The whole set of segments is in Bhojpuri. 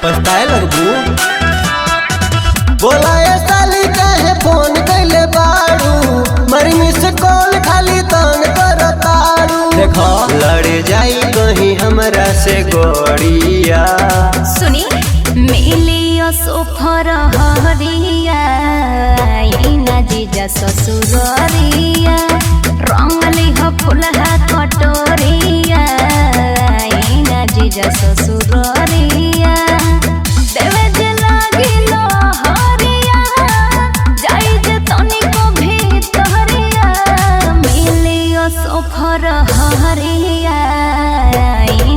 पछताए लगबू। बोला ये साली कहे फोन कैले बाड़ू, मरी मिस कॉल खाली तंग करताड़ू। देखो लड़ जाई कहीं हमरा से गोड़िया। सुनी मिलियो सोफर हरिया ना जीजा ससुरिया, रंगली हो फुलहा कटोरिया ना जीजा ससुरिया। देवे जे लागिलो हरिया जाई जे तनिको भीतरिया, मिलियो सोफर हरिया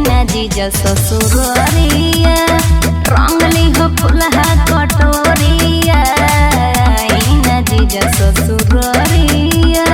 ना जीजा ससुरिया, रंगली हो फुलहा कटोरिया ना जीजा ससुरिया।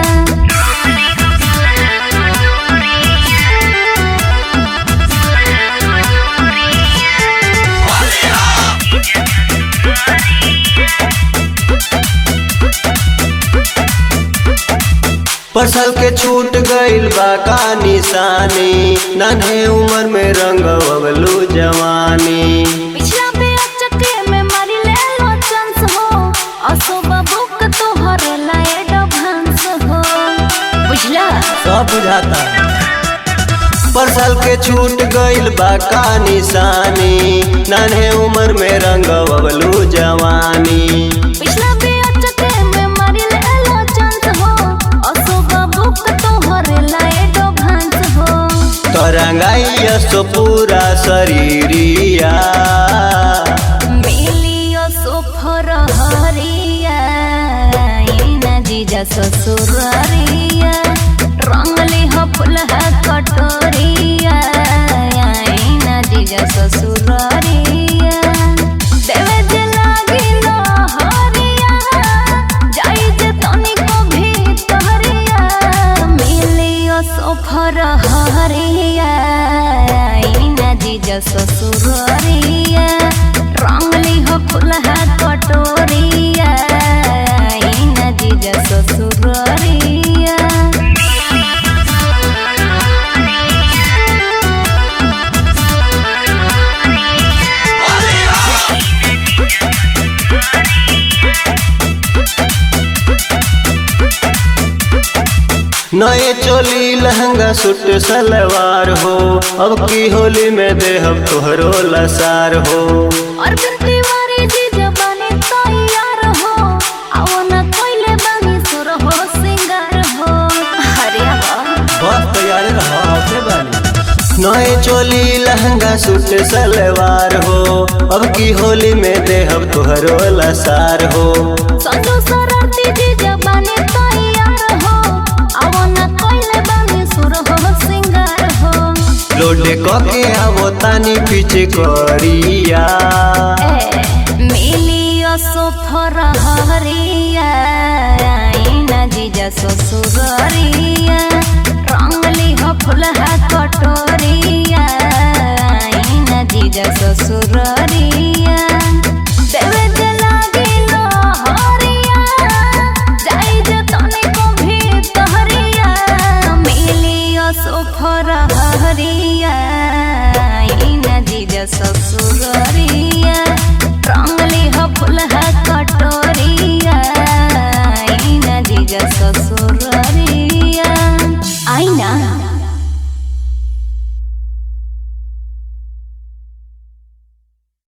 परसल के छूट गइल बा का निशानी, नन्हे उम्र में रंग बबलू जवानी। पिछला पे चक्के में मारी ले लो चांस हो, असो बाबू का तोहर लाए डभांस हो, बुझला सब बुझाता। परसल के छूट गइल बा का निशानी, नन्हे उम्र में रंग बबलू जवानी। पिछला पे चक्के में मारी ले लो चांस हो, असो बाबू का तोहर लाए डभांस हो। तरंगाइया सो पूरा शरीरिया, मिलियो सोफर हरिया ना जीजा ससुरिया, रंगली हो फुलहा कटोरिया ना जीजा ससुरिया। देवे जे लागिलो हरिया जाई जे तनिको भीतरिया, मिलियो सोफर हरिया ना जीजा ससुरिया, रंगली हो फुलहा कटोरिया ना जीजा ससुरिया। नए चोली लहंगा सूट सलवार हो, अब की होली में देहब तोहरो लसार हो। और तिवारी जी जबानी तैयार हो, आओ न कोइले बानी सुर हो सिंगार हो। हरिया बस तैयारी रहो आते बानी। नए चोली लहंगा सूट सलवार हो, अब की होली में देहब तोहरो लसार हो। संजू सरती जी जबानी तैयार हो, आओ न कोइले बानी सुर हो सिंगार हो। लोडे कके आवो तानी पीछे करिया, मिलियो सोफर हरिया ना जीजा ससुरिया, रंगली हो फुलहा कटोरिया ना जीजा ससुरिया। देवे जे लागिलो हरिया जाई जे तनिको भीतरिया, मिलियो सोफर हरिया ना जीजा ससुरिया, रंगली हो फुलहा